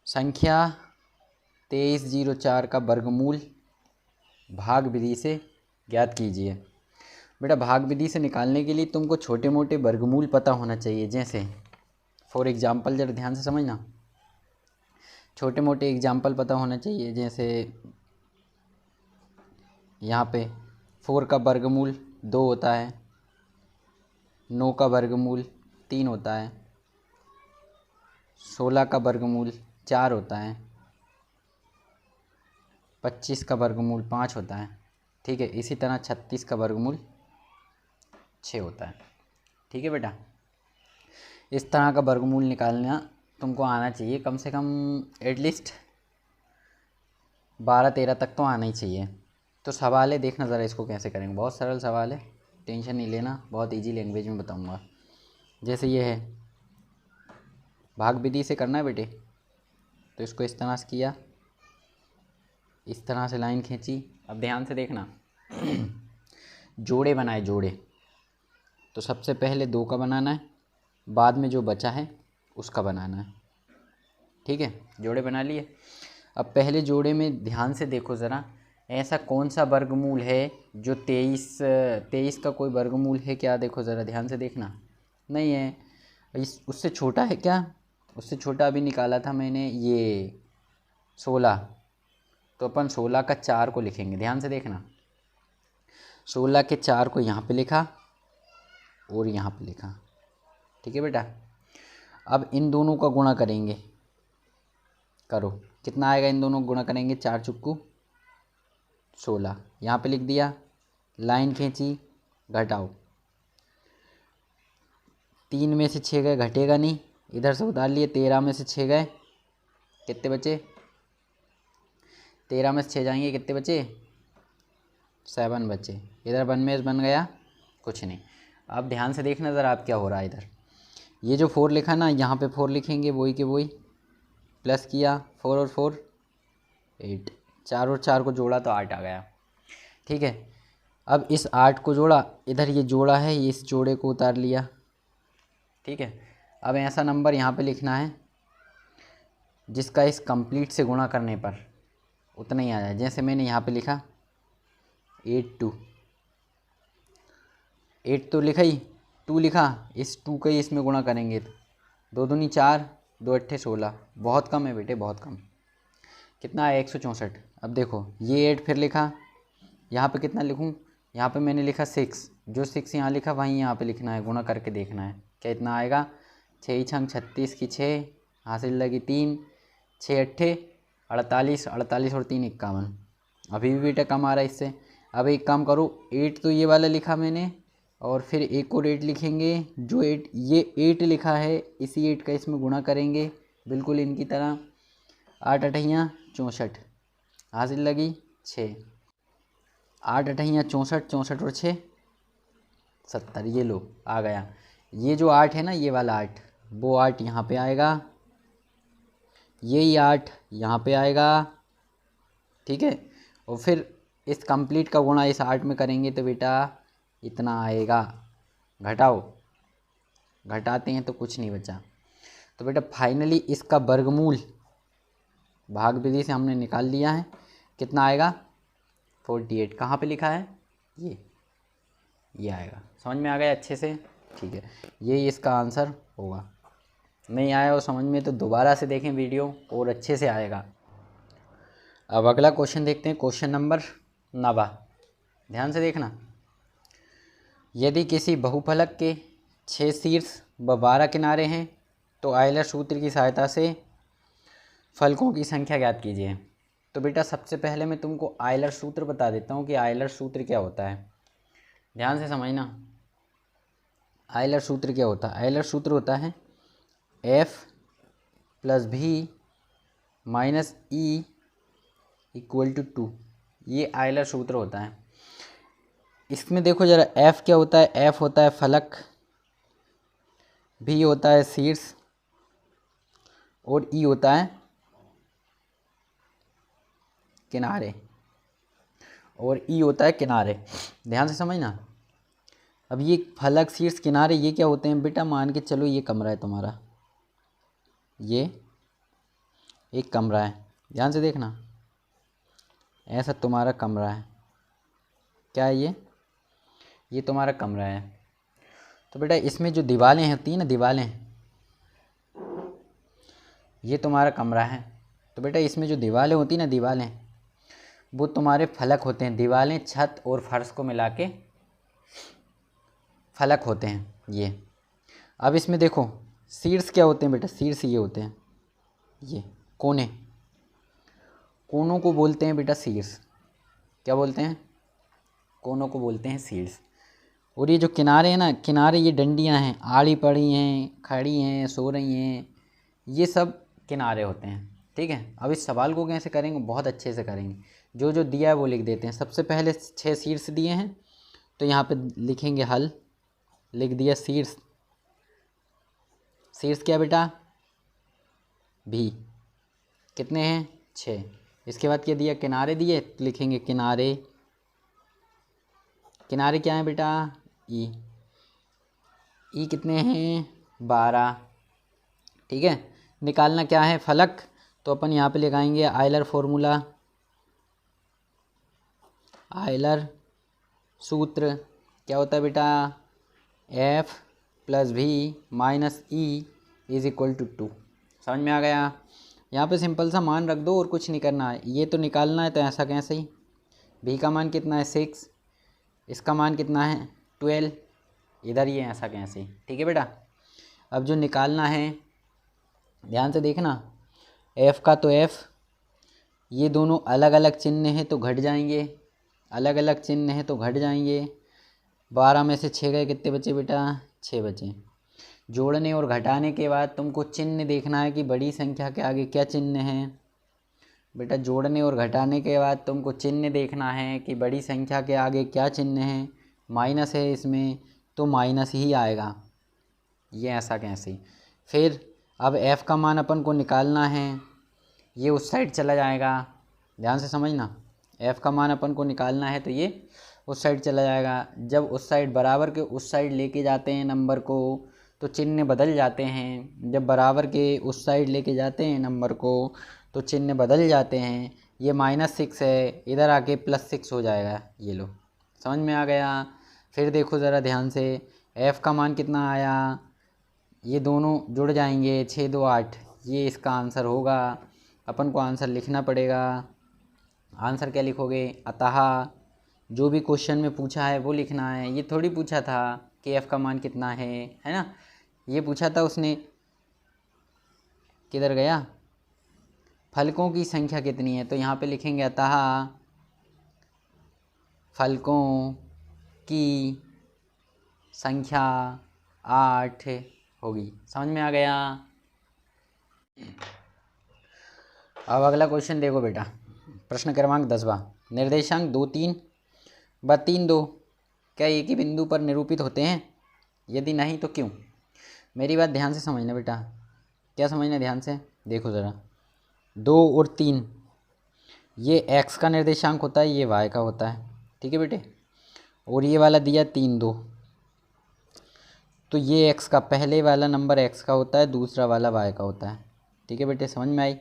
संख्या 2304 का वर्गमूल भाग विधि से ज्ञात कीजिए। बेटा भाग विधि से निकालने के लिए तुमको छोटे मोटे वर्गमूल पता होना चाहिए। जैसे फॉर एग्जांपल, जरा ध्यान से समझना, छोटे मोटे एग्जांपल पता होना चाहिए। जैसे यहाँ पे 4 का वर्गमूल 2 होता है, 9 का वर्गमूल 3 होता है, 16 का वर्गमूल 4 होता है, 25 का वर्गमूल 5 होता है। ठीक है, इसी तरह 36 का वर्गमूल 6 होता है। ठीक है बेटा, इस तरह का वर्गमूल निकालना तुमको आना चाहिए, कम से कम एटलीस्ट 12-13 तक तो आना ही चाहिए। तो सवाल है, देखना ज़रा इसको कैसे करेंगे। बहुत सरल सवाल है, टेंशन नहीं लेना, बहुत इजी लैंग्वेज में बताऊंगा। जैसे ये है, भाग विधि से करना है बेटे, तो इसको इस तरह से किया, इस तरह से लाइन खींची। अब ध्यान से देखना जोड़े बनाए, जोड़े। तो सबसे पहले 2 का बनाना है, बाद में जो बचा है उसका बनाना है। ठीक है, जोड़े बना लिए। अब पहले जोड़े में ध्यान से देखो ज़रा, ऐसा कौन सा वर्गमूल है जो 23 का कोई वर्गमूल है क्या? देखो ज़रा ध्यान से देखना, नहीं है। उससे छोटा है क्या? उससे छोटा अभी निकाला था मैंने, ये 16। तो अपन 16 का 4 को लिखेंगे। ध्यान से देखना, 16 के 4 को यहाँ पे लिखा और यहाँ पे लिखा। ठीक है बेटा, अब इन दोनों का गुणा करेंगे। करो, कितना आएगा? इन दोनों को गुणा करेंगे, 4 चुक्कू 16, यहाँ पे लिख दिया, लाइन खींची, घटाओ। 3 में से 6 गए, घटेगा नहीं, इधर से उतार लिए। 13 में से 6 गए, कितने बचे? 13 में से 6 जाएंगे, कितने बचे? 7 बचे। इधर 1 में बन गया, कुछ नहीं। अब ध्यान से देखना ज़रा, आप क्या हो रहा है इधर। ये जो 4 लिखा ना, यहाँ पे 4 लिखेंगे, वही के वही, प्लस किया, 4 और 4 8, 4 और 4 को जोड़ा तो 8 आ गया। ठीक है, अब इस 8 को जोड़ा, इधर ये जोड़ा है, ये इस जोड़े को उतार लिया। ठीक है, अब ऐसा नंबर यहाँ पे लिखना है जिसका इस कंप्लीट से गुणा करने पर उतना ही आ जाए। जैसे मैंने यहाँ पे लिखा 8 तो लिखा ही, 2 लिखा, इस 2 का ही इसमें गुणा करेंगे तो 2 दूनी 4, 2 अट्ठे 16। बहुत कम है बेटे, बहुत कम। कितना है? 164। अब देखो ये 8 फिर लिखा, यहाँ पे कितना लिखूँ? यहाँ पे मैंने लिखा 6, जो 6 यहाँ लिखा वहीं यहाँ पे लिखना है, गुणा करके देखना है क्या इतना आएगा। 6 छंग 36 की 6, हासिल लगी 3, 6 अट्ठे 48, 48 और 3 51। अभी भी बेटा कम आ रहा है इससे। अब एक काम करो, 8 तो ये वाला लिखा मैंने, और फिर एक और 8 लिखेंगे। जो 8 ये 8 लिखा है, इसी 8 का इसमें गुणा करेंगे, बिल्कुल इनकी तरह। 8 अठैयाँ 64, हासिल लगी 6, 8 अठैयाँ 64, 64 और 6 70। ये लो आ गया। ये जो 8 है ना, ये वाला 8, वो 8 यहाँ पे आएगा, यही 8 यहाँ पे आएगा। ठीक है, और फिर इस कंप्लीट का गुणा इस 8 में करेंगे तो बेटा इतना आएगा। घटाओ, घटाते हैं तो कुछ नहीं बचा। तो बेटा फाइनली इसका वर्गमूल भाग विधि से हमने निकाल लिया है। कितना आएगा? 48। कहाँ पे लिखा है? ये आएगा। समझ में आ गया अच्छे से? ठीक है, यही इसका आंसर होगा। नहीं आया हो समझ में तो दोबारा से देखें वीडियो, और अच्छे से आएगा। अब अगला क्वेश्चन देखते हैं, क्वेश्चन नंबर 9। ध्यान से देखना, यदि किसी बहुफलक के 6 शीर्ष व 12 किनारे हैं तो आयलर सूत्र की सहायता से फलकों की संख्या ज्ञात कीजिए। तो बेटा सबसे पहले मैं तुमको आयलर सूत्र बता देता हूँ कि आयलर सूत्र क्या होता है। ध्यान से समझना, आयलर सूत्र क्या होता है? आयलर सूत्र होता है F + V - E = 2। ये आयलर सूत्र होता है। इसमें देखो जरा, F क्या होता है? F होता है फलक, V होता है शीर्ष, और E होता है किनारे, और E होता है किनारे। ध्यान से समझना। अब ये फलक, शीर्ष, किनारे ये क्या होते हैं बेटा? मान के चलो ये कमरा है तुम्हारा, ये एक कमरा है, ध्यान से देखना, ऐसा तुम्हारा कमरा है। क्या है ये तुम्हारा कमरा है। तो बेटा इसमें जो दीवारें होती हैं ना, दीवारें, ये तुम्हारा कमरा है। तो बेटा इसमें जो दीवारें होती हैं ना, दीवारें, वो तुम्हारे फलक होते हैं। दीवारें, छत और फर्श को मिला के फलक होते हैं ये। अब इसमें देखो शीर्ष क्या होते हैं बेटा, शीर्ष ये होते हैं, ये कोने, कोनों को बोलते हैं बेटा शीर्ष। क्या बोलते हैं? कोनों को बोलते हैं शीर्ष। और ये जो किनारे हैं ना, किनारे, ये डंडियां हैं, आड़ी पड़ी हैं, खड़ी हैं, सो रही हैं, ये सब किनारे होते हैं। ठीक है, अब इस सवाल को कैसे करेंगे? बहुत अच्छे से करेंगे। जो जो दिया है वो लिख देते हैं। सबसे पहले 6 शीर्ष दिए हैं, तो यहाँ पे लिखेंगे हल, लिख दिया शीर्ष। शीर्ष क्या बेटा? भी। कितने हैं? 6। इसके बाद क्या दिया? किनारे दिए, तो लिखेंगे किनारे। किनारे क्या है बेटा? ई। ई कितने हैं? 12। ठीक है, निकालना क्या है? फलक। तो अपन यहाँ पे लगाएंगे आयलर फॉर्मूला, आयलर सूत्र। क्या होता है बेटा? F + V - E = 2। समझ में आ गया? यहाँ पे सिंपल सा मान रख दो और कुछ नहीं करना है। ये तो निकालना है, तो ऐसा कैसे ही। V का मान कितना है? 6। इसका मान कितना है? 12। इधर ये ऐसा कैसे ही। ठीक है बेटा, अब जो निकालना है ध्यान से देखना। F का तो F, ये दोनों अलग अलग चिन्ह हैं तो घट जाएंगे, अलग अलग चिन्ह हैं तो घट जाएंगे। 12 में से 6 गए, कितने बचे बेटा? 6 बचे। जोड़ने और घटाने के बाद तुमको चिन्ह देखना है कि बड़ी संख्या के आगे क्या चिन्ह है। बेटा जोड़ने और घटाने के बाद तुमको चिन्ह देखना है कि बड़ी संख्या के आगे क्या चिन्ह है। माइनस है इसमें, तो माइनस ही आएगा। ये ऐसा कैसे? फिर अब F का मान अपन को निकालना है, ये उस साइड चला जाएगा। ध्यान से समझना, F का मान अपन को निकालना है तो ये उस साइड चला जाएगा। जब उस साइड बराबर के उस साइड लेके जाते हैं नंबर को, तो चिन्ह बदल जाते हैं। जब बराबर के उस साइड लेके जाते हैं नंबर को, तो चिन्ह बदल जाते हैं। ये -6 है, इधर आके +6 हो जाएगा। ये लो, समझ में आ गया? फिर देखो ज़रा ध्यान से, F का मान कितना आया? ये दोनों जुड़ जाएंगे, 6 2 8। ये इसका आंसर होगा। अपन को आंसर लिखना पड़ेगा। आंसर क्या लिखोगे? अतः जो भी क्वेश्चन में पूछा है वो लिखना है। ये थोड़ी पूछा था कि F का मान कितना है ना? ये पूछा था उसने, किधर गया? फलकों की संख्या कितनी है, तो यहाँ पे लिखेंगे अतः फलकों की संख्या 8 होगी। समझ में आ गया? अब अगला क्वेश्चन देखो बेटा, प्रश्न क्रमांक 10वां। निर्देशांक 2 3 व 3 2 क्या एक ही बिंदु पर निरूपित होते हैं? यदि नहीं तो क्यों? मेरी बात ध्यान से समझना बेटा। क्या समझना? ध्यान से देखो ज़रा। 2 और 3 ये x का निर्देशांक होता है, ये y का होता है। ठीक है बेटे, और ये वाला दिया 3 2, तो ये x का, पहले वाला नंबर x का होता है, दूसरा वाला y का होता है। ठीक है बेटे, समझ में आई?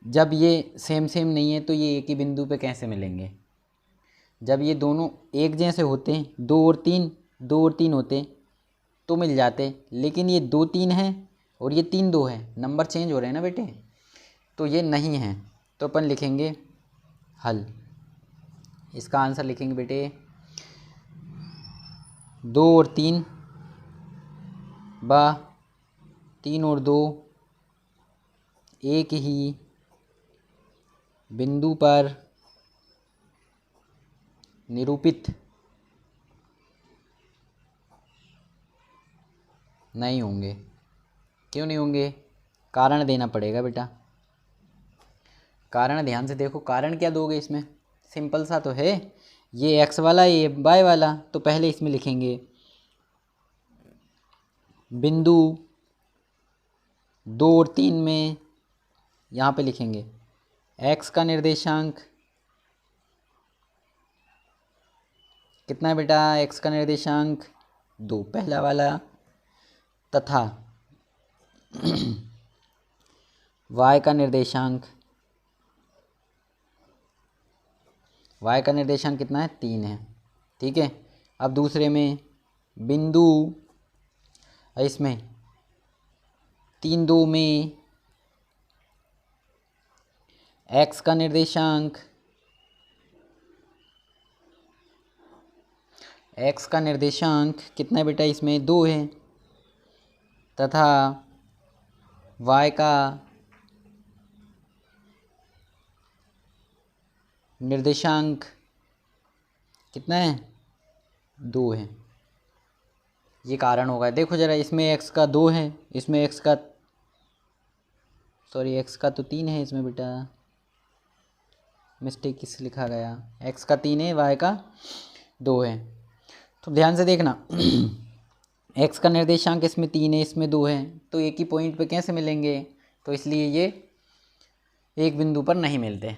जब ये सेम सेम नहीं है तो ये एक ही बिंदु पे कैसे मिलेंगे? जब ये दोनों एक जैसे होते हैं, 2 और 3 होते तो मिल जाते, लेकिन ये 2 3 है और ये 3 2 है, नंबर चेंज हो रहे हैं ना बेटे, तो ये नहीं है। तो अपन लिखेंगे हल। इसका आंसर लिखेंगे बेटे 2 और 3 व 3 और 2 एक ही बिंदु पर निरूपित नहीं होंगे। क्यों नहीं होंगे? कारण देना पड़ेगा बेटा। कारण ध्यान से देखो, कारण क्या दोगे इसमें? सिंपल सा तो है, ये x वाला, ये y वाला, तो पहले इसमें लिखेंगे बिंदु 2 और 3 में, यहाँ पे लिखेंगे x का निर्देशांक कितना है बेटा? x का निर्देशांक 2, पहला वाला, तथा y का निर्देशांक कितना है, 3 है। ठीक है, अब दूसरे में बिंदु, इसमें 3 2 में x का निर्देशांक, कितना है बेटा, इसमें 2 है, तथा y का निर्देशांक कितना है, 2 है। ये कारण होगा। देखो जरा, इसमें x का 2 है, इसमें x का तो 3 है, इसमें बेटा मिस्टेक किस लिखा गया, x का 3 है, y का 2 है। तो ध्यान से देखना x का निर्देशांक इसमें 3 है, इसमें 2 है, तो एक ही पॉइंट पे कैसे मिलेंगे, तो इसलिए ये एक बिंदु पर नहीं मिलते।